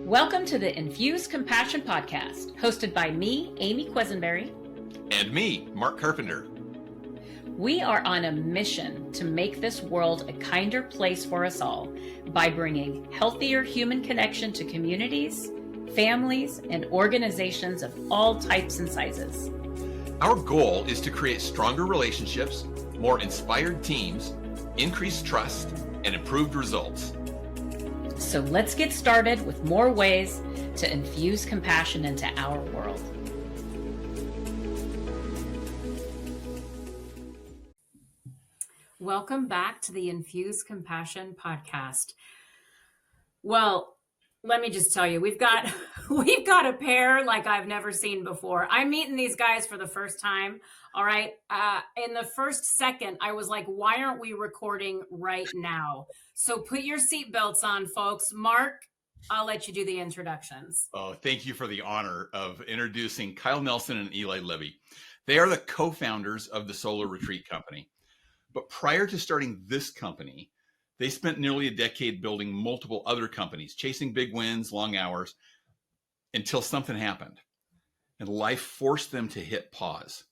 Welcome to the Infuse Compassion podcast, hosted by me, Amy Quisenberry. And me, Mark Carpenter. We are on a mission to make this world a kinder place for us all by bringing healthier human connection to communities, families, and organizations of all types and sizes. Our goal is to create stronger relationships, more inspired teams, increased trust, and improved results. So let's get started with more ways to infuse compassion into our world. Welcome back to the Infuse Compassion podcast. Well, let me just tell you, we've got a pair like I've never seen before. I'm meeting these guys for the first time. All right. In the first second, I was like, why aren't we recording right now? So put your seatbelts on, folks. Mark, I'll let you do the introductions. Oh, thank you for the honor of introducing Kyle Nelson and Eli Libby. They are the co-founders of the Solar Retreat Company. But prior to starting this company, they spent nearly a decade building multiple other companies, chasing big wins, long hours, until something happened. And life forced them to hit pause.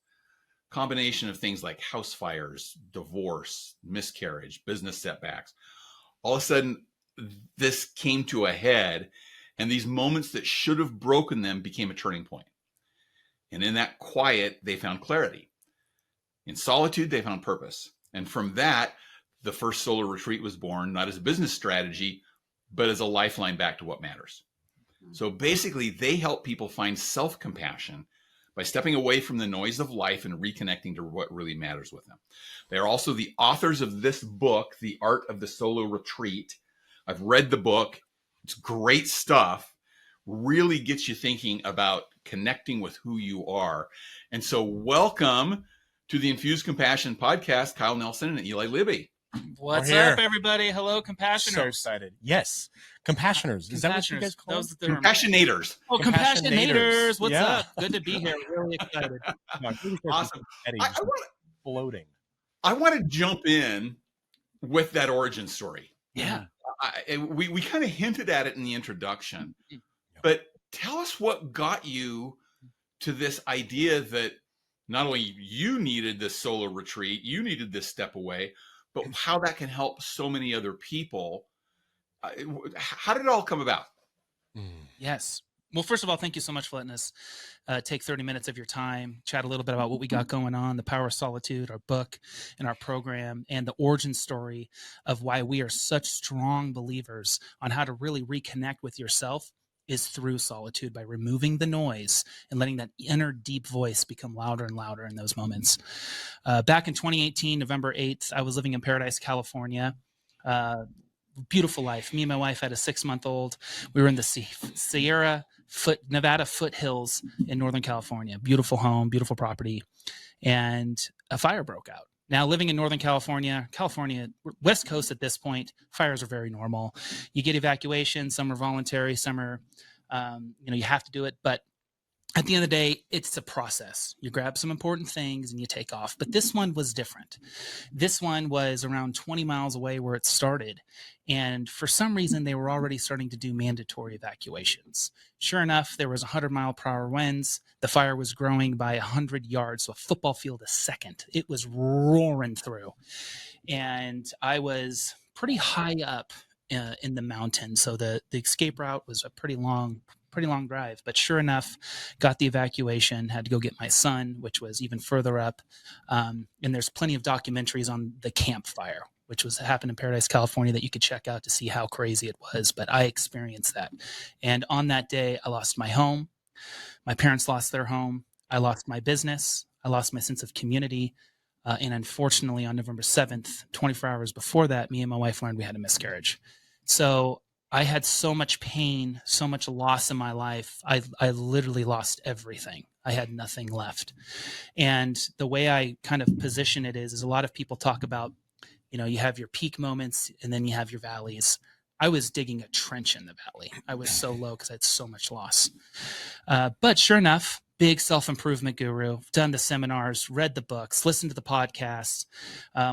Combination of things like house fires, divorce, miscarriage, business setbacks. All of a sudden, this came to a head, and these moments that should have broken them became a turning point. And in that quiet, they found clarity. In solitude, they found purpose. And from that, the first Solar Retreat was born, not as a business strategy, but as a lifeline back to what matters. So basically, they help people find self-compassion by stepping away from the noise of life and reconnecting to what really matters with them. They are also the authors of this book, The Art of the Solar Retreat. I've read the book. It's great stuff. Really gets you thinking about connecting with who you are. And so welcome to the Infuse Compassion podcast, Kyle Nelson and Eli Libby. What's up, everybody? Hello, Compassioners. So excited. Yes. Compassioners. Is that what you guys call them? Compassionators. Oh, Compassionators. What's Yeah. up? Good to be here. Really excited. Awesome. Bloating. I want to jump in with that origin story. Yeah. We kind of hinted at it in the introduction, but tell us what got you to this idea that not only you needed this solar retreat, you needed this step away, but how that can help so many other people. How did it all come about? Yes. Well, first of all, thank you so much for letting us take 30 minutes of your time, chat a little bit about what we got going on, the Power of Solitude, our book and our program, and the origin story of why we are such strong believers on how to really reconnect with yourself is through solitude, by removing the noise and letting that inner deep voice become louder and louder in those moments. Back in 2018, November 8th, I was living in Paradise, California. Beautiful life. Me and my wife had a 6-month-old. We were in the Nevada foothills in Northern California. Beautiful home, beautiful property. And a fire broke out. Now, living in Northern California, West Coast at this point, fires are very normal. You get evacuations. Some are voluntary. Some are, you have to do it. But at the end of the day, it's a process. You grab some important things and you take off. But this one was different. This one was around 20 miles away where it started. And for some reason, they were already starting to do mandatory evacuations. Sure enough, there was 100-mile-per-hour winds. The fire was growing by 100 yards, so a football field a second. It was roaring through. And I was pretty high up in the mountain. So the escape route was a pretty long drive, but sure enough, got the evacuation, had to go get my son, which was even further up. And there's plenty of documentaries on the campfire, which happened in Paradise, California, that you could check out to see how crazy it was. But I experienced that. And on that day, I lost my home. My parents lost their home. I lost my business. I lost my sense of community. And unfortunately, on November 7th, 24 hours before that, me and my wife learned we had a miscarriage. So I had so much pain, so much loss in my life. I literally lost everything. I had nothing left. And the way I kind of position it is a lot of people talk about, you have your peak moments and then you have your valleys. I was digging a trench in the valley. I was so low because I had so much loss. But sure enough, big self-improvement guru, done the seminars, read the books, listened to the podcasts,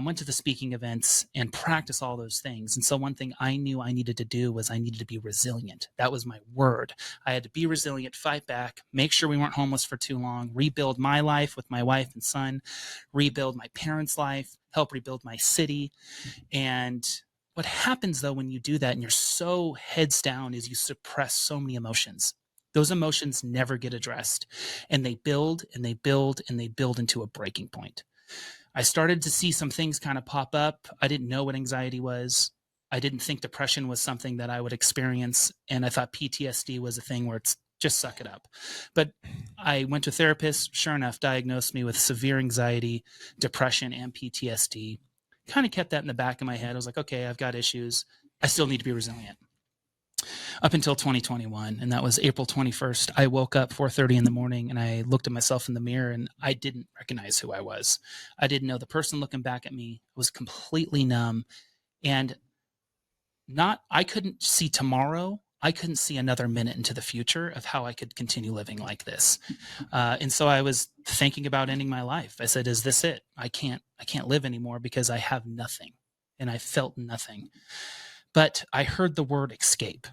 went to the speaking events, and practiced all those things. And so one thing I knew I needed to do was I needed to be resilient. That was my word. I had to be resilient, fight back, make sure we weren't homeless for too long, rebuild my life with my wife and son, rebuild my parents' life, help rebuild my city. And what happens, though, when you do that and you're so heads down is you suppress so many emotions. Those emotions never get addressed, and they build and they build and they build into a breaking point. I started to see some things kind of pop up. I didn't know what anxiety was. I didn't think depression was something that I would experience. And I thought PTSD was a thing where it's just suck it up. But I went to a therapist, sure enough, diagnosed me with severe anxiety, depression, and PTSD. Kind of kept that in the back of my head. I was like, okay, I've got issues. I still need to be resilient. Up until 2021, and that was April 21st. I woke up 4:30 in the morning and I looked at myself in the mirror and I didn't recognize who I was. I didn't know the person looking back at me. I was completely numb, and I couldn't see tomorrow. I couldn't see another minute into the future of how I could continue living like this. And so I was thinking about ending my life. I said, is this it? I can't live anymore because I have nothing, and I felt nothing. But I heard the word escape,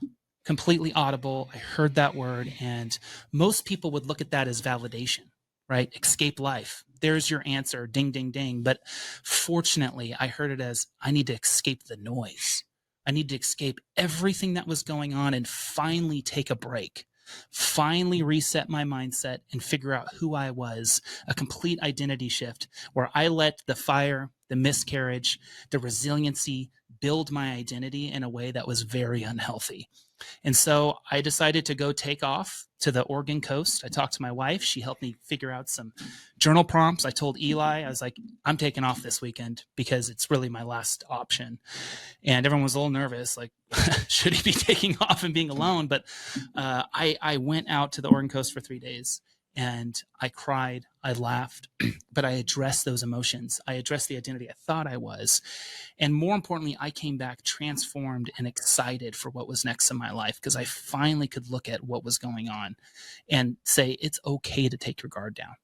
completely audible. I heard that word, and most people would look at that as validation, right? Escape life. There's your answer, ding, ding, ding. But fortunately, I heard it as I need to escape the noise. I need to escape everything that was going on and finally take a break, finally reset my mindset and figure out who I was, a complete identity shift where I let the fire, the miscarriage, the resiliency build my identity in a way that was very unhealthy. And so I decided to go take off to the Oregon coast. I talked to my wife. She helped me figure out some journal prompts. I told Eli, I was like, I'm taking off this weekend because it's really my last option. And everyone was a little nervous, like, should he be taking off and being alone? But I went out to the Oregon coast for 3 days. And I cried, I laughed, but I addressed those emotions. I addressed the identity I thought I was. And more importantly, I came back transformed and excited for what was next in my life because I finally could look at what was going on and say, it's okay to take your guard down.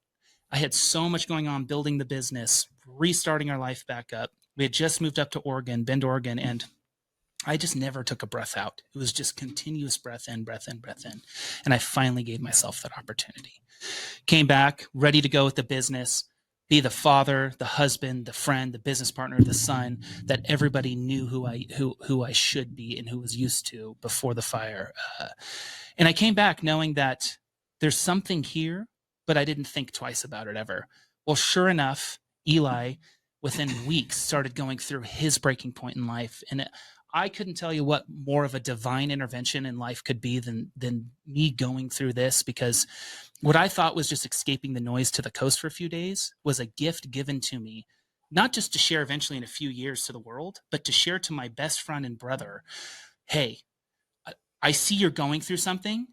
I had so much going on, building the business, restarting our life back up. We had just moved up to Oregon, Bend, Oregon, and I just never took a breath out. It was just continuous breath in, breath in, breath in. And I finally gave myself that opportunity. Came back, ready to go with the business, be the father, the husband, the friend, the business partner, the son, that everybody knew who I should be and who was used to before the fire. And I came back knowing that there's something here, but I didn't think twice about it ever. Well, sure enough, Eli, within weeks, started going through his breaking point in life. And I couldn't tell you what more of a divine intervention in life could be than me going through this, because what I thought was just escaping the noise to the coast for a few days was a gift given to me, not just to share eventually in a few years to the world, but to share to my best friend and brother, hey, I see you're going through something.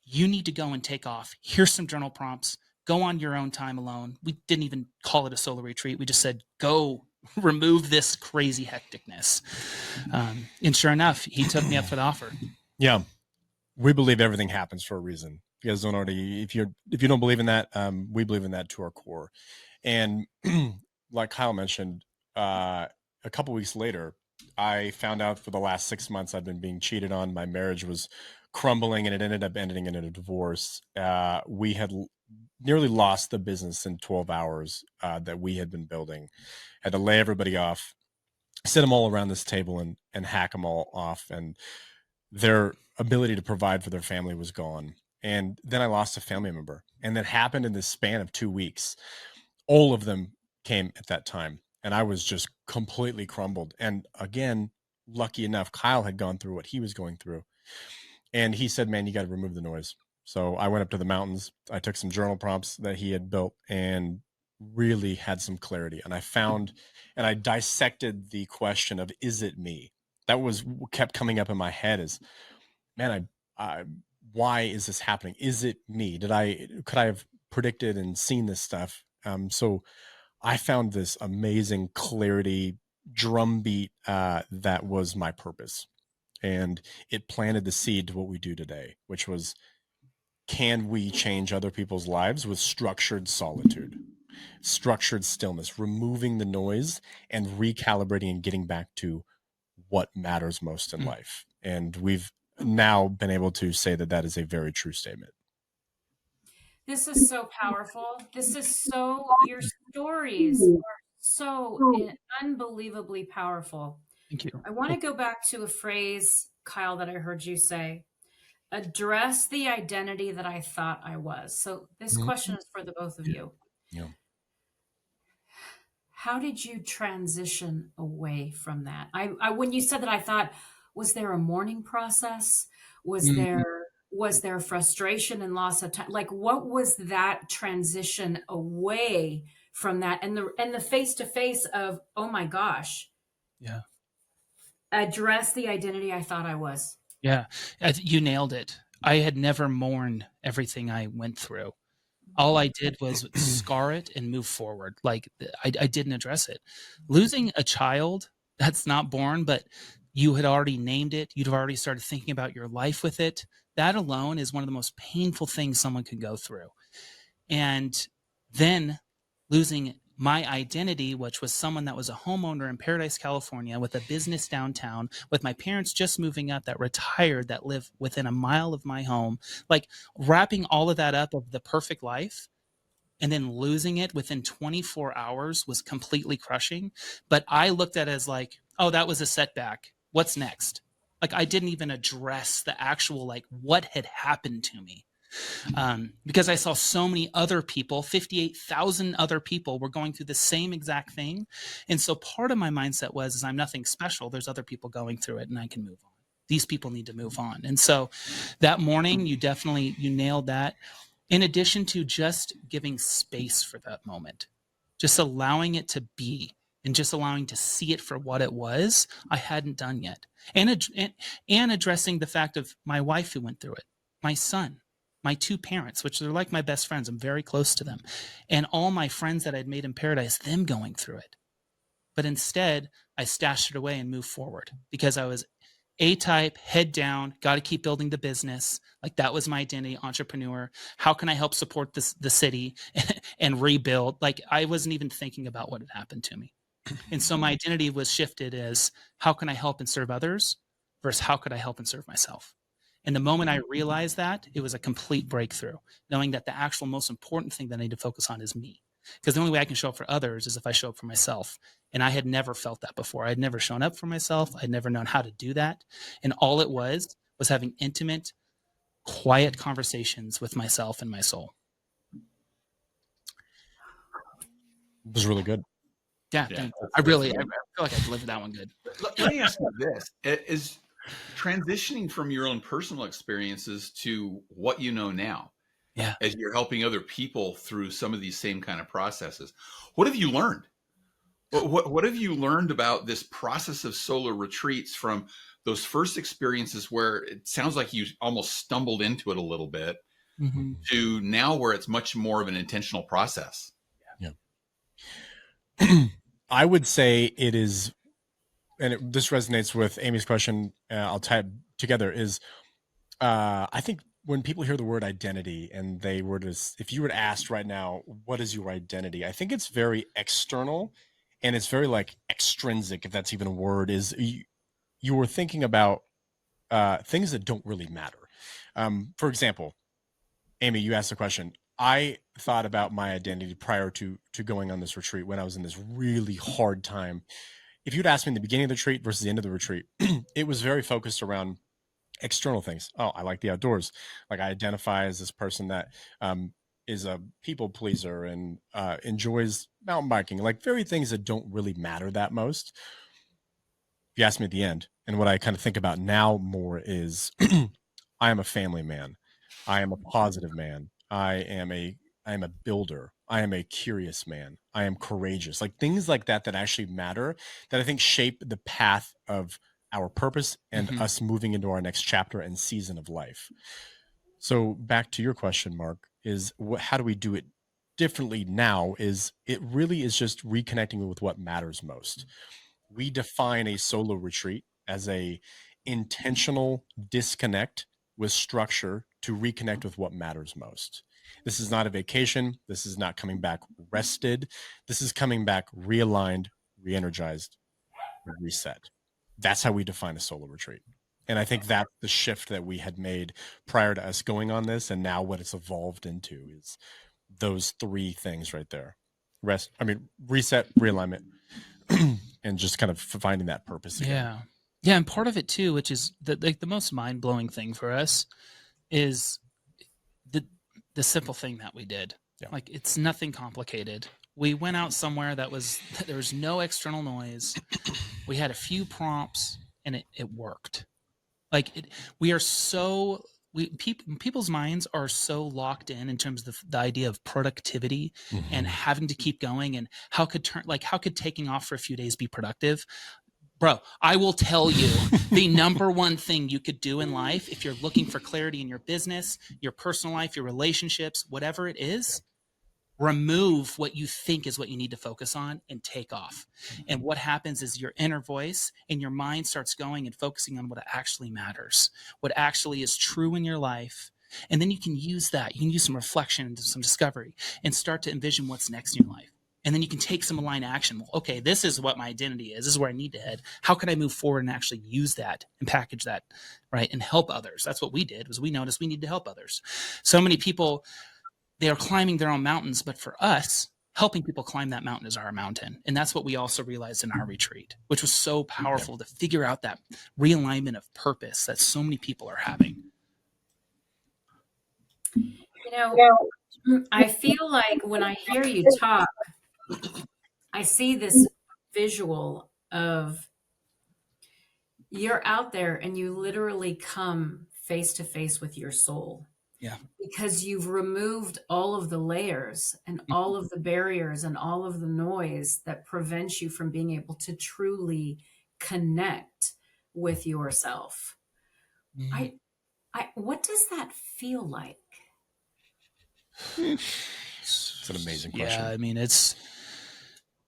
You need to go and take off. Here's some journal prompts. Go on your own time alone. We didn't even call it a solo retreat. We just said, go remove this crazy hecticness. And sure enough, he took me up for the offer. Yeah. We believe everything happens for a reason. You guys don't already, if you don't believe in that, we believe in that to our core. And like Kyle mentioned, a couple weeks later, I found out for the last 6 months I'd been being cheated on. My marriage was crumbling and it ended up ending in a divorce. We had nearly lost the business in 12 hours that we had been building. Had to lay everybody off, sit them all around this table and hack them all off. And their ability to provide for their family was gone. And then I lost a family member. And that happened in the span of 2 weeks. All of them came at that time. And I was just completely crumbled. And again, lucky enough, Kyle had gone through what he was going through. And he said, man, you got to remove the noise. So I went up to the mountains. I took some journal prompts that he had built and really had some clarity. And I found, and I dissected the question of, is it me? That was kept coming up in my head is, man, why is this happening? Is it me? Could I have predicted and seen this stuff? So I found this amazing clarity drumbeat that was my purpose. And it planted the seed to what we do today, which was can we change other people's lives with structured solitude, structured stillness, removing the noise and recalibrating and getting back to what matters most in life. And we've now been able to say that that is a very true statement. This is so powerful. This is so, your stories are so unbelievably powerful. Thank you. I want to go back to a phrase, Kyle, that I heard you say: address the identity that I thought I was. So this question is for the both of you. Yeah. How did you transition away from that? I when you said that, I thought, was there a mourning process? Was there frustration and loss of time? Like, what was that transition away from that, and the face to face of, oh my gosh, Yeah. address the identity I thought I was? Yeah. You nailed it. I had never mourned everything I went through. All I did was scar it and move forward. Like, I didn't address it. Losing a child that's not born, but you had already named it, you'd already started thinking about your life with it. That alone is one of the most painful things someone can go through. And then losing my identity, which was someone that was a homeowner in Paradise, California, with a business downtown, with my parents just moving up, that retired, that live within a mile of my home, like wrapping all of that up of the perfect life, and then losing it within 24 hours was completely crushing. But I looked at it as like, oh, that was a setback. What's next? Like, I didn't even address the actual, like, what had happened to me. Because I saw so many other people, 58,000 other people were going through the same exact thing. And so part of my mindset was, I'm nothing special. There's other people going through it and I can move on. These people need to move on. And so that morning, you nailed that. In addition to just giving space for that moment, just allowing it to be, and just allowing to see it for what it was, I hadn't done yet. And addressing the fact of my wife who went through it, my son, my two parents, which they're like my best friends. I'm very close to them. And all my friends that I'd made in Paradise, them going through it. But instead, I stashed it away and moved forward because I was A-type, head down, got to keep building the business. Like, that was my identity, entrepreneur. How can I help support the city and rebuild? Like, I wasn't even thinking about what had happened to me. And so my identity was shifted as, how can I help and serve others versus how could I help and serve myself? And the moment I realized that, it was a complete breakthrough, knowing that the actual most important thing that I need to focus on is me. Because the only way I can show up for others is if I show up for myself. And I had never felt that before. I'd never shown up for myself. I'd never known how to do that. And all it was having intimate, quiet conversations with myself and my soul. It was really good. Yeah, thanks. I feel like I delivered that one good. Let me ask you this. Is transitioning from your own personal experiences to what you know now, as you're helping other people through some of these same kind of processes, what have you learned? What have you learned about this process of solar retreats from those first experiences where it sounds like you almost stumbled into it a little bit, to now where it's much more of an intentional process? Yeah. I would say it is, and this resonates with Amy's question, I'll tie it together, is I think when people hear the word identity and they were to, if you were asked right now, what is your identity? I think it's very external and it's very like extrinsic, if that's even a word, is you were thinking about things that don't really matter. For example, Amy, you asked the question. I thought about my identity prior to going on this retreat when I was in this really hard time. If you'd asked me in the beginning of the retreat versus the end of the retreat, it was very focused around external things. Oh, I like the outdoors. Like, I identify as this person that is a people pleaser and enjoys mountain biking, like very things that don't really matter that most. If you ask me at the end, and what I kind of think about now more is I am a family man. I am a positive man. I am a builder. I am a curious man. I am courageous. Like, things like that actually matter, that I think shape the path of our purpose and us moving into our next chapter and season of life. So back to your question, Mark, is how do we do it differently now? Is it really is just reconnecting with what matters most. We define a solo retreat as a intentional disconnect with structure to reconnect with what matters most. This is not a vacation. This is not coming back rested. This is coming back realigned, re-energized, reset. That's how we define a solo retreat. And I think that's the shift that we had made prior to us going on this. And now what it's evolved into is those three things right there. Reset, realignment, and just kind of finding that purpose again. Yeah. Yeah. And part of it too, which is the most mind blowing thing for us, is the simple thing that we did. Yeah. Like, it's nothing complicated. We went out somewhere there was no external noise. We had a few prompts and it worked. Like, we are so, people's minds are so locked in terms of the idea of productivity and having to keep going, and how could taking off for a few days be productive? Bro, I will tell you the number one thing you could do in life, if you're looking for clarity in your business, your personal life, your relationships, whatever it is, remove what you think is what you need to focus on and take off. And what happens is your inner voice and your mind starts going and focusing on what actually matters, what actually is true in your life. And then you can use that. You can use some reflection and some discovery and start to envision what's next in your life. And then you can take some aligned action. Well, okay, this is what my identity is. This is where I need to head. How can I move forward and actually use that and package that, right? And help others. That's what we did, was we noticed we need to help others. So many people, they are climbing their own mountains, but for us, helping people climb that mountain is our mountain. And that's what we also realized in our retreat, which was so powerful to figure out that realignment of purpose that so many people are having. You know, I feel like when I hear you talk, I see this visual of you're out there and you literally come face to face with your soul. Yeah. Because you've removed all of the layers and all of the barriers and all of the noise that prevents you from being able to truly connect with yourself. What does that feel like? It's an amazing question. Yeah, I mean, it's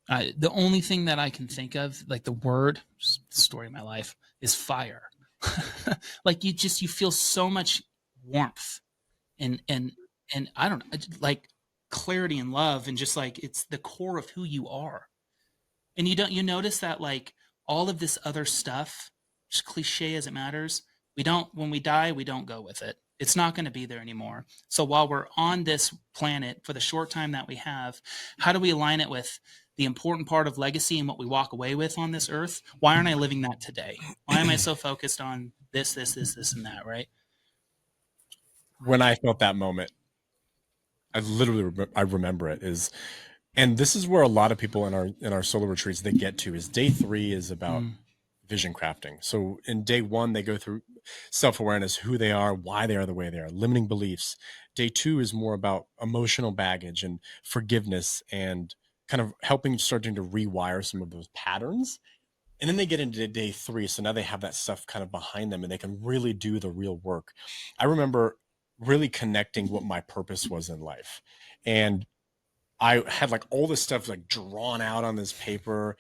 the only thing that I can think of, like the word, story of my life, is fire. Like, you feel so much warmth and I don't know, like clarity and love, and just like, it's the core of who you are. And you notice that, like, all of this other stuff, just cliche as it matters, when we die, we don't go with it. It's not going to be there anymore. So while we're on this planet for the short time that we have, how do we align it with the important part of legacy and what we walk away with on this earth? Why aren't I living that today? Why am I so focused on this, and that, right? When I felt that moment, I remember it is, and this is where a lot of people in our solo retreats, they get to, is day 3 is about vision crafting. So in day 1, they go through self-awareness, who they are, why they are the way they are, limiting beliefs. Day 2 is more about emotional baggage and forgiveness and kind of starting to rewire some of those patterns. And then they get into day 3. So now they have that stuff kind of behind them and they can really do the real work. I remember really connecting what my purpose was in life. And I had like all this stuff like drawn out on this paper.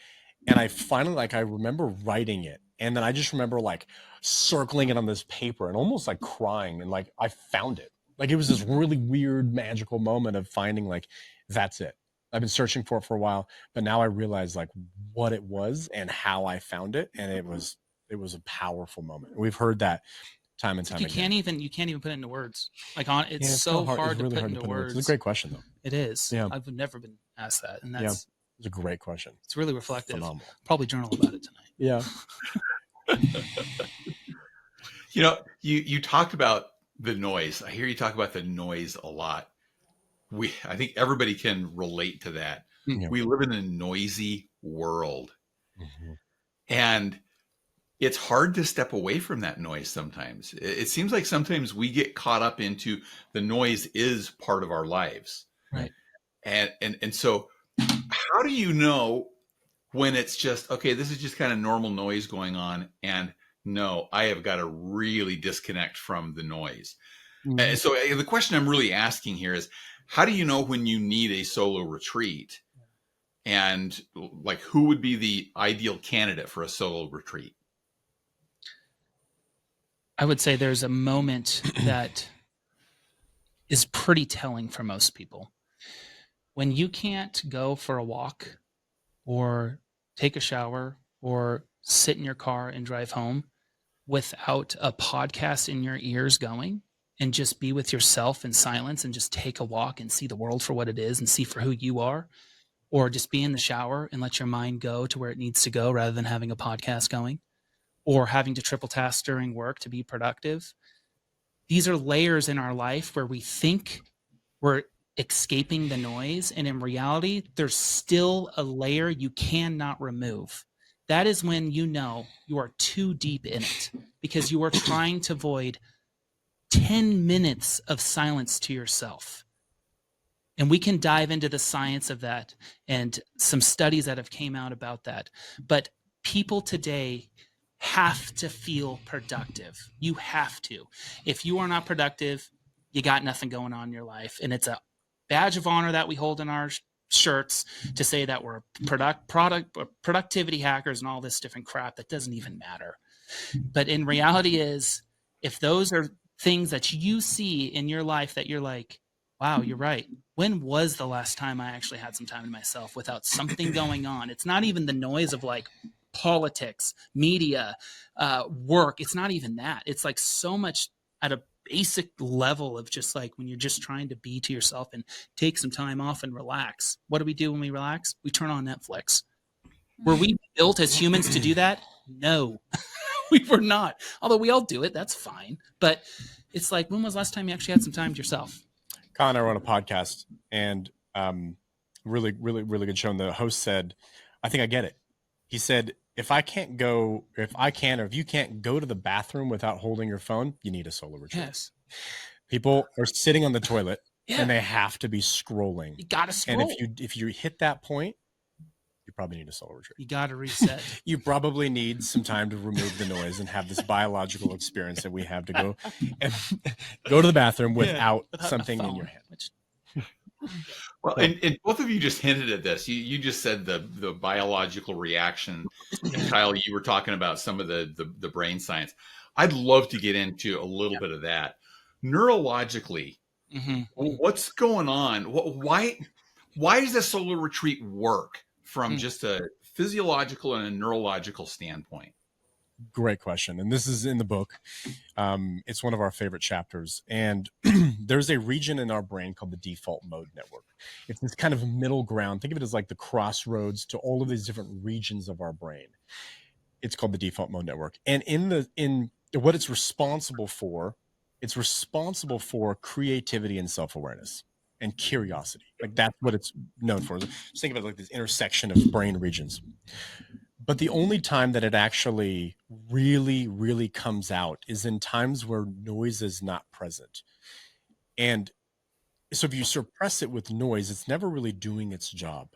And I finally, like, I remember writing it. And then I just remember like circling it on this paper and almost like crying. And like, I found it. Like, it was this really weird, magical moment of finding, like, that's it. I've been searching for it for a while, but now I realize like what it was and how I found it. And it was a powerful moment. We've heard that time and time again. You can't even put it into words. Like, it's it's so hard. hard It's really to put hard into to put words. It's a great question though. It is. Yeah. I've never been asked that. And It's a great question. It's really reflective. Phenomenal. Probably journal about it tonight. Yeah. You know, you talked about the noise. I hear you talk about the noise a lot. I think everybody can relate to that. Yeah. We live in a noisy world. And it's hard to step away from that noise sometimes. It seems like sometimes we get caught up into the noise is part of our lives. Right. And so how do you know when it's just, okay, this is just kind of normal noise going on, and no, I have got to really disconnect from the noise. And so the question I'm really asking here is, how do you know when you need a solo retreat? And like, who would be the ideal candidate for a solo retreat? I would say there's a moment that is pretty telling for most people. When you can't go for a walk or take a shower or sit in your car and drive home without a podcast in your ears going, and just be with yourself in silence and just take a walk and see the world for what it is and see for who you are, or just be in the shower and let your mind go to where it needs to go rather than having a podcast going, or having to triple task during work to be productive. These are layers in our life where we think we're escaping the noise, and in reality, there's still a layer you cannot remove. That is when you know you are too deep in it, because you are trying to avoid 10 minutes of silence to yourself. And we can dive into the science of that and some studies that have came out about that. But people today have to feel productive. You have to. If you are not productive, you got nothing going on in your life. And it's a badge of honor that we hold in our shirts to say that we're productivity hackers and all this different crap that doesn't even matter. But in reality is, if those are things that you see in your life that you're like, wow, you're right. When was the last time I actually had some time to myself without something going on? It's not even the noise of like politics, media, work. It's not even that. It's like so much at a basic level of just like when you're just trying to be to yourself and take some time off and relax. What do we do when we relax? We turn on Netflix. Were we built as humans to do that? No, we were not. Although we all do it. That's fine. But it's like, when was the last time you actually had some time to yourself? Kyle and I were on a podcast, and really good show. And the host said, I think I get it. He said, if you can't go to the bathroom without holding your phone, you need a solo retreat. Yes. People are sitting on the toilet Yeah. and they have to be scrolling. You got to scroll. And if you hit that point, you probably need a solo retreat. You got to reset. You probably need some time to remove the noise and have this biological experience that we have to go and go to the bathroom without something in your hand. Well, and both of you just hinted at this. You just said the biological reaction, and Kyle, you were talking about some of the brain science. I'd love to get into a little bit of that. Neurologically, what's going on? Why does a solar retreat work from just a physiological and a neurological standpoint? Great question. And this is in the book. It's one of our favorite chapters. And there's a region in our brain called the default mode network. It's this kind of middle ground. Think of it as like the crossroads to all of these different regions of our brain. It's called the default mode network. And in what it's responsible for creativity and self-awareness and curiosity. Like that's what it's known for. Just think of it like this intersection of brain regions. But the only time that it actually really, really comes out is in times where noise is not present. And so if you suppress it with noise, it's never really doing its job.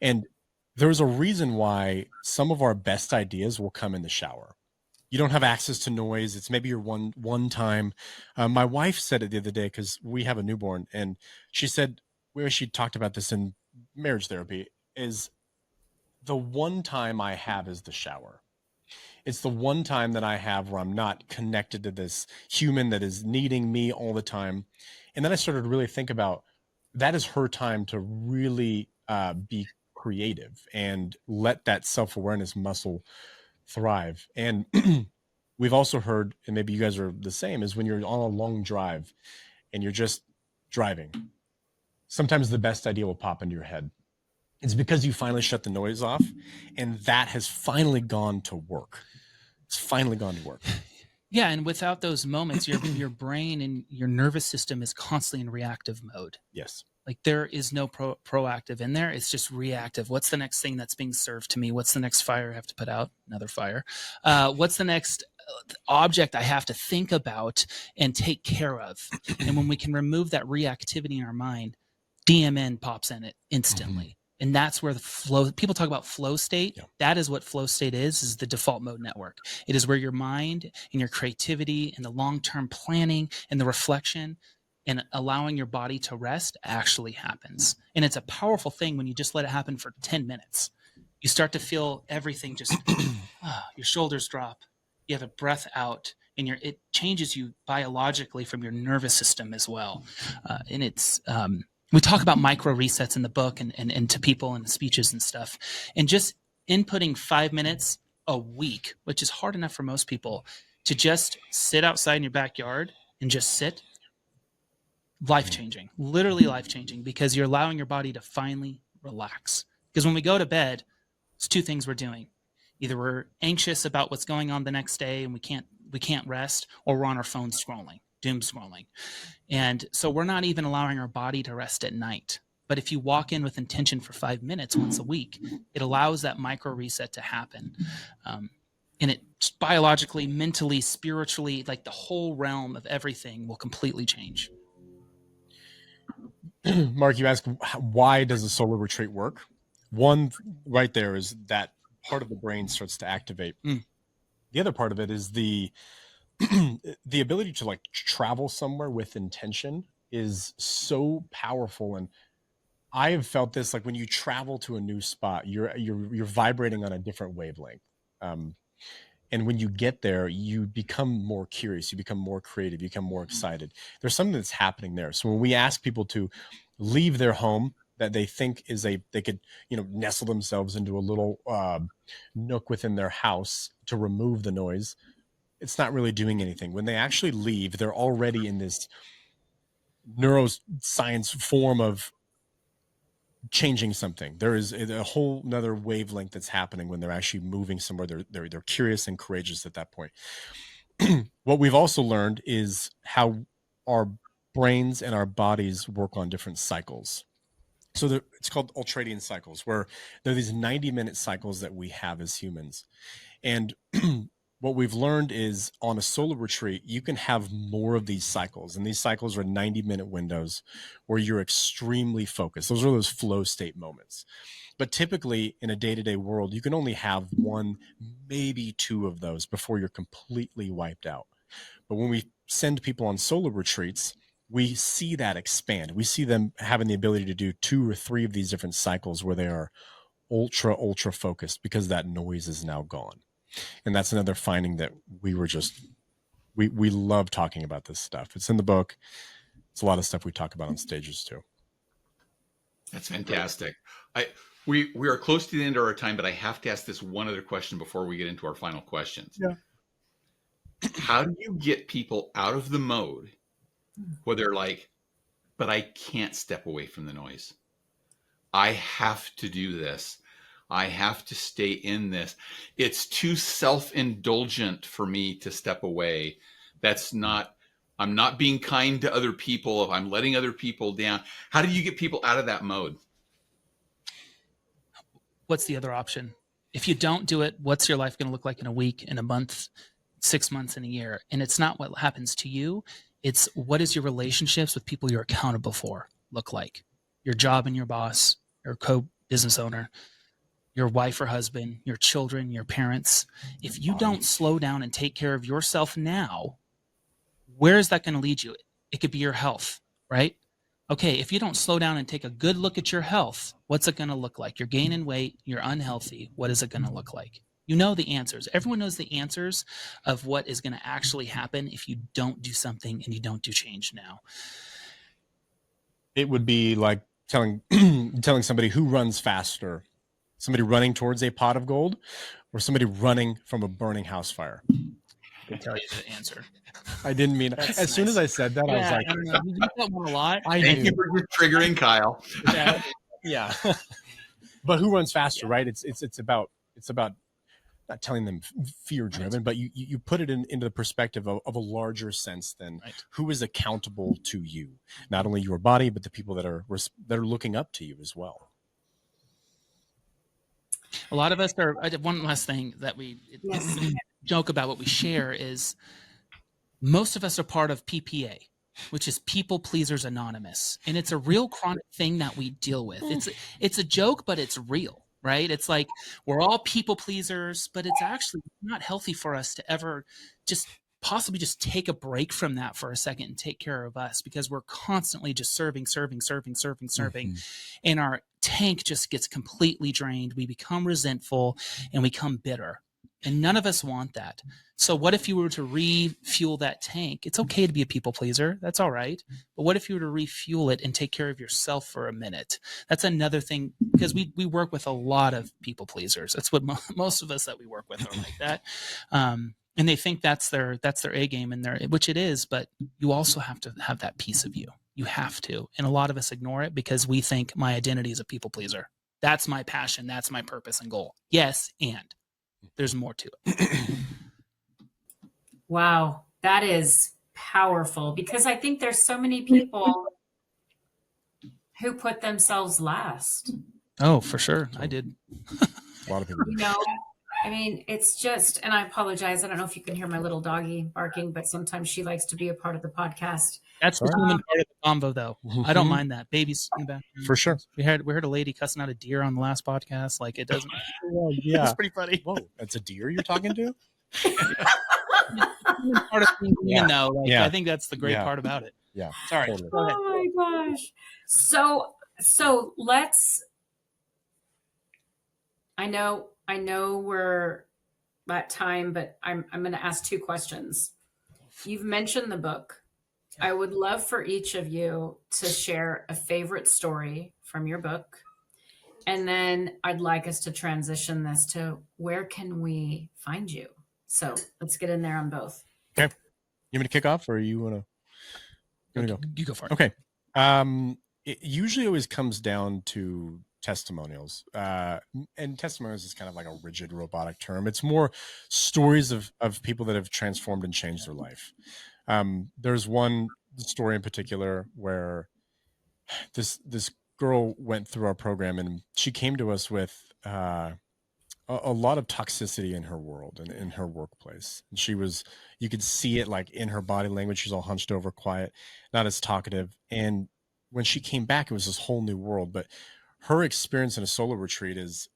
And there's a reason why some of our best ideas will come in the shower. You don't have access to noise. It's maybe your one time. My wife said it the other day because we have a newborn, and she said, where she talked about this in marriage therapy, is the one time I have is the shower. It's the one time that I have where I'm not connected to this human that is needing me all the time. And then I started to really think about that is her time to really be creative and let that self-awareness muscle thrive. And we've also heard, and maybe you guys are the same, is when you're on a long drive and you're just driving, sometimes the best idea will pop into your head. It's because you finally shut the noise off, and that has finally gone to work. It's finally gone to work. Yeah, and without those moments, your brain and your nervous system is constantly in reactive mode. Yes. Like there is no proactive in there. It's just reactive. What's the next thing that's being served to me? What's the next fire I have to put out? Another fire. What's the next object I have to think about and take care of? And when we can remove that reactivity in our mind, DMN pops in it instantly. And that's where the flow, people talk about flow state. Yeah. That is what flow state is the default mode network. It is where your mind and your creativity and the long-term planning and the reflection and allowing your body to rest actually happens. And it's a powerful thing when you just let it happen for 10 minutes. You start to feel everything just, your shoulders drop. You have a breath out and it changes you biologically from your nervous system as well. And it's, we talk about micro resets in the book and to people and speeches and stuff, and just inputting 5 minutes a week, which is hard enough for most people, to just sit outside in your backyard and just sit. Life-changing, literally life-changing, because you're allowing your body to finally relax. Because when we go to bed, it's two things we're doing. Either we're anxious about what's going on the next day and we can't rest, or we're on our phone scrolling, doom scrolling. And so we're not even allowing our body to rest at night. But if you walk in with intention for 5 minutes once a week, it allows that micro reset to happen. And it biologically, mentally, spiritually, like the whole realm of everything will completely change. Mark, you asked, why does a solar retreat work? One right there is that part of the brain starts to activate. The other part of it is the ability to like travel somewhere with intention is so powerful. And I have felt this, like when you travel to a new spot, you're vibrating on a different wavelength. And when you get there, you become more curious, you become more creative, you become more excited. There's something that's happening there. So when we ask people to leave their home that they think they could, nestle themselves into a little nook within their house to remove the noise, it's not really doing anything. When they actually leave, they're already in this neuroscience form of changing something. There is a whole nother wavelength that's happening when they're actually moving somewhere. They're curious and courageous at that point. What we've also learned is how our brains and our bodies work on different cycles. So it's called ultradian cycles, where there are these 90-minute cycles that we have as humans. And what we've learned is on a solar retreat, you can have more of these cycles. And these cycles are 90-minute windows where you're extremely focused. Those are those flow state moments. But typically in a day-to-day world, you can only have one, maybe two of those before you're completely wiped out. But when we send people on solar retreats, we see that expand. We see them having the ability to do 2 or 3 of these different cycles where they are ultra focused because that noise is now gone. And that's another finding that we love talking about this stuff. It's in the book. It's a lot of stuff we talk about on stages too. That's fantastic. We are close to the end of our time, but I have to ask this one other question before we get into our final questions. Yeah. How do you get people out of the mode where they're like, but I can't step away from the noise. I have to do this. I have to stay in this. It's too self-indulgent for me to step away. I'm not being kind to other people. If I'm letting other people down, how do you get people out of that mode? What's the other option? If you don't do it, what's your life going to look like in a week, in a month, 6 months, in a year? And it's not what happens to you. It's what is your relationships with people you're accountable for look like? Your job and your boss, your co-business owner, your wife or husband, your children, your parents. If you don't slow down and take care of yourself now, where is that going to lead you? It could be your health, right? Okay, if you don't slow down and take a good look at your health, what's it going to look like? You're gaining weight, you're unhealthy. What is it going to look like? You know the answers. Everyone knows the answers of what is going to actually happen if you don't do something and you don't do change now. It would be like telling somebody who runs faster, somebody running towards a pot of gold or somebody running from a burning house fire. I can tell you the answer. I didn't mean it. As soon as I said that, I was like, you get that one a lot. Thank you for triggering Kyle. Yeah. But who runs faster, right? It's about not telling them fear driven, but you put it into the perspective of a larger sense than who is accountable to you, not only your body, but the people that are looking up to you as well. A lot of us are. One last thing that we joke about, what we share is most of us are part of PPA, which is People Pleasers Anonymous, and it's a real chronic thing that we deal with. It's a joke, but it's real. Right? It's like we're all people pleasers, but it's actually not healthy for us to ever possibly just take a break from that for a second and take care of us, because we're constantly just serving. Mm-hmm. And our tank just gets completely drained. We become resentful and we become bitter. And none of us want that. So what if you were to refuel that tank? It's okay to be a people pleaser. That's all right. But what if you were to refuel it and take care of yourself for a minute? That's another thing, because we work with a lot of people pleasers. That's what most of us that we work with are like that. And they think that's their A game, and which it is, but you also have to have that piece of you. You have to. And a lot of us ignore it because we think my identity is a people pleaser. That's my passion. That's my purpose and goal. Yes, and there's more to it. Wow, that is powerful, because I think there's so many people who put themselves last. Oh, for sure. I did. A lot of people do. You know, I mean, it's just, and I apologize. I don't know if you can hear my little doggy barking, but sometimes she likes to be a part of the podcast. That's the human part of the combo, though. I don't mind that. Babies in the background. For sure. We heard a lady cussing out a deer on the last podcast. Like, it doesn't. Well, yeah. It's pretty funny. Whoa, that's a deer you're talking to? Part of being human, though. Like, Yeah. I think that's the great part about it. Yeah. Sorry. Totally. Go ahead. Oh my gosh. So let's, I know we're at time, but I'm going to ask 2 questions. You've mentioned the book. I would love for each of you to share a favorite story from your book. And then I'd like us to transition this to, where can we find you? So let's get in there on both. Okay. You want me to kick off, or you want to go? You go for it. Okay. It usually always comes down to testimonials. And testimonials is kind of like a rigid robotic term. It's more stories of people that have transformed and changed their life. There's one story in particular where this girl went through our program, and she came to us with a lot of toxicity in her world and in her workplace. And you could see it like in her body language. She's all hunched over, quiet, not as talkative. And when she came back, it was this whole new world. But her experience in a solo retreat is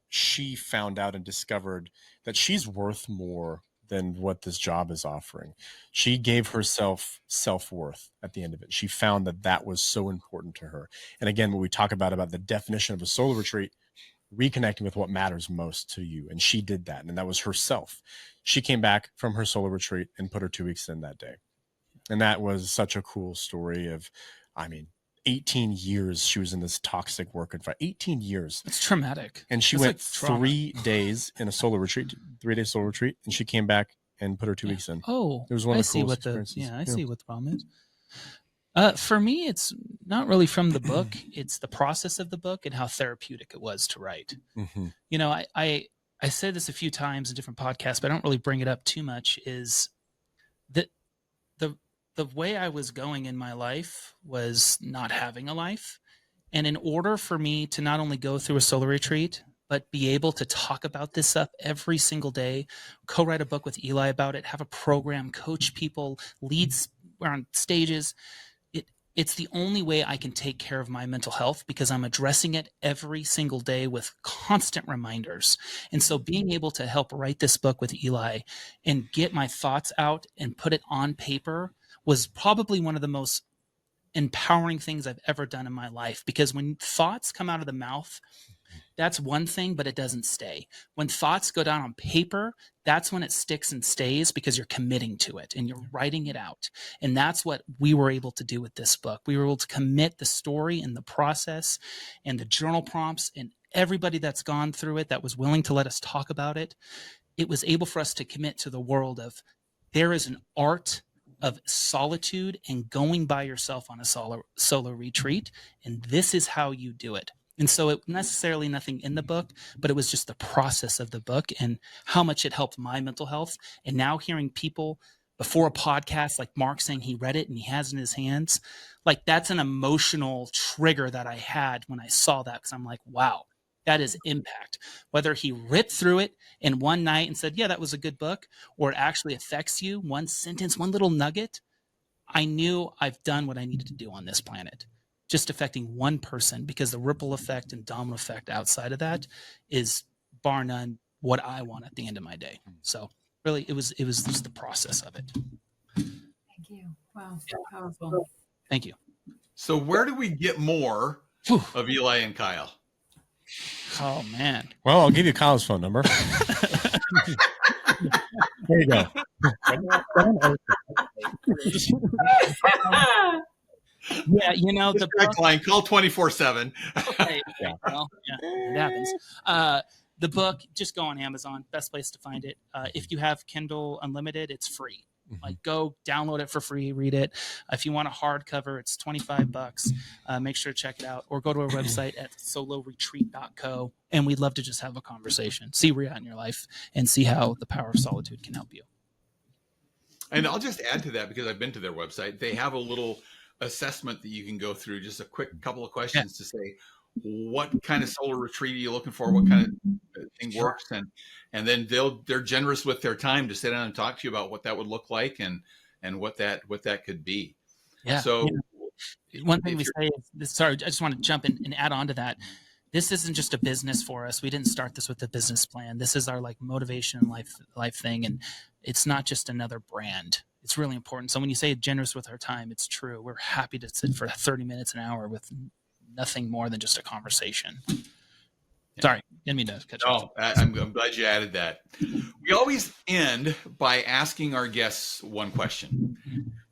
she found out and discovered that she's worth more than what this job is offering. She gave herself self-worth at the end of it. She found that was so important to her. And again, when we talk about the definition of a solo retreat, reconnecting with what matters most to you. And she did that. And that was herself. She came back from her solo retreat and put her 2 weeks in that day. And that was such a cool story of, 18 years she was in this toxic work environment. 18 years. It's traumatic. And she went 3 days in a solo retreat, 3-day solo retreat. And she came back and put her 2 weeks in. Oh, it was one of the coolest experiences. I see what the problem is. Mm-hmm. For me, it's not really from the book. It's the process of the book and how therapeutic it was to write. Mm-hmm. You know, I said this a few times in different podcasts, but I don't really bring it up too much, is that the way I was going in my life was not having a life. And in order for me to not only go through a solo retreat, but be able to talk about this stuff every single day, co-write a book with Eli about it, have a program, coach people, leads on stages, it's the only way I can take care of my mental health, because I'm addressing it every single day with constant reminders. And so being able to help write this book with Eli and get my thoughts out and put it on paper was probably one of the most empowering things I've ever done in my life. Because when thoughts come out of the mouth, that's one thing, but it doesn't stay. When thoughts go down on paper, that's when it sticks and stays, because you're committing to it and you're writing it out. And that's what we were able to do with this book. We were able to commit the story and the process and the journal prompts, and everybody that's gone through it that was willing to let us talk about it. It was able for us to commit to the world of, there is an art of solitude and going by yourself on a solo retreat. And this is how you do it. And so it necessarily nothing in the book, but it was just the process of the book and how much it helped my mental health. And now hearing people before a podcast, like Mark saying he read it and he has it in his hands, like that's an emotional trigger that I had when I saw that. Cause I'm like, wow, that is impact. Whether he ripped through it in one night and said, yeah, that was a good book, or it actually affects you, one sentence, one little nugget, I knew I've done what I needed to do on this planet. Just affecting one person, because the ripple effect and domino effect outside of that is bar none what I want at the end of my day. So really it was just the process of it. Thank you. Wow. So powerful. Thank you. So where do we get more of Eli and Kyle? Oh man. Well, I'll give you Kyle's phone number. There you go. Yeah, you know, the Direct line, call 24/7. Okay. Yeah. Well, yeah, it happens. The book, just go on Amazon. Best place to find it. If you have Kindle Unlimited, it's free. Like, go download it for free, read it. If you want a hardcover, it's $25. Make sure to check it out, or go to our website at soloretreat.co. And we'd love to just have a conversation, see where you're at in your life, and see how the power of solitude can help you. And I'll just add to that, because I've been to their website. They have a little assessment that you can go through, just a quick couple of questions to say, what kind of solar retreat are you looking for? What kind of thing works? And then they're generous with their time to sit down and talk to you about what that would look like and what that could be. Yeah. So one thing we say is, sorry, I just want to jump in and add on to that. This isn't just a business for us. We didn't start this with a business plan. This is our like motivation life thing. And it's not just another brand. It's really important. So when you say generous with our time, it's true. We're happy to sit for 30 minutes, an hour with nothing more than just a conversation. Yeah. Sorry, didn't mean to cut you off. I'm glad you added that. We always end by asking our guests one question.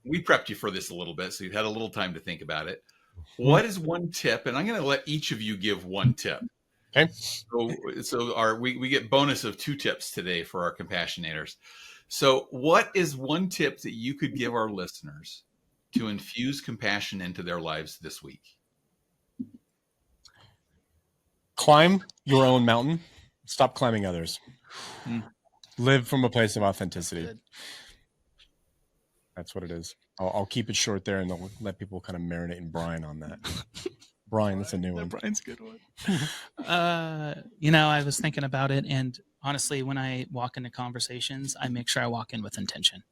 We prepped you for this a little bit, so you've had a little time to think about it. What is one tip? And I'm going to let each of you give one tip. Okay. So we get bonus of 2 tips today for our compassionators. So what is one tip that you could give our listeners to infuse compassion into their lives this week? Climb your own mountain. Stop climbing others. Live from a place of authenticity. Good. That's what it is. I'll keep it short there, and I'll let people kind of marinate and brine on that. Brine, that's a new one. Brian's a good one. You know, I was thinking about it, and honestly, when I walk into conversations, I make sure I walk in with intention.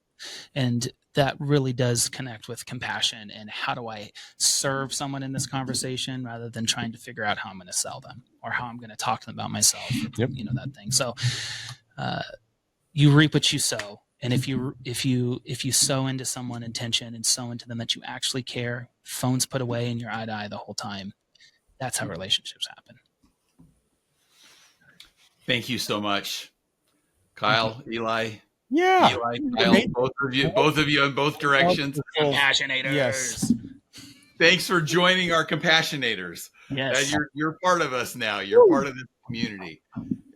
And that really does connect with compassion and how do I serve someone in this conversation rather than trying to figure out how I'm going to sell them or how I'm going to talk to them about myself, Yep. You know, that thing. So you reap what you sow. And if you sow into someone intention and sow into them that you actually care, phones put away and you're eye to eye the whole time, that's how relationships happen. Thank you so much, Kyle, Eli. Yeah. Eli, Kyle, both of you in both directions. Compassionators. Yes. Thanks for joining our compassionators. Yes. You're part of us now. You're part of this community.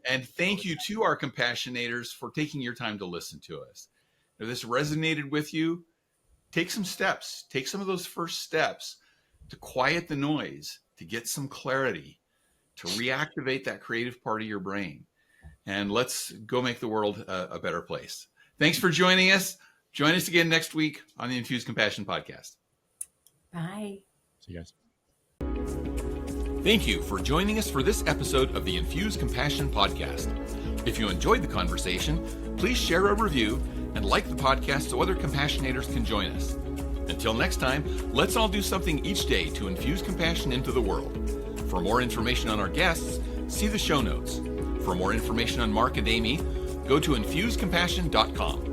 And thank you to our compassionators for taking your time to listen to us. If this resonated with you, take some steps. Take some of those first steps to quiet the noise, to get some clarity, to reactivate that creative part of your brain. And let's go make the world a better place. Thanks for joining us. Join us again next week on the Infused Compassion Podcast. Bye. See you guys. Thank you for joining us for this episode of the Infused Compassion Podcast. If you enjoyed the conversation, please share a review and like the podcast so other compassionators can join us. Until next time, let's all do something each day to infuse compassion into the world. For more information on our guests, see the show notes. For more information on Mark and Amy, go to infusecompassion.com.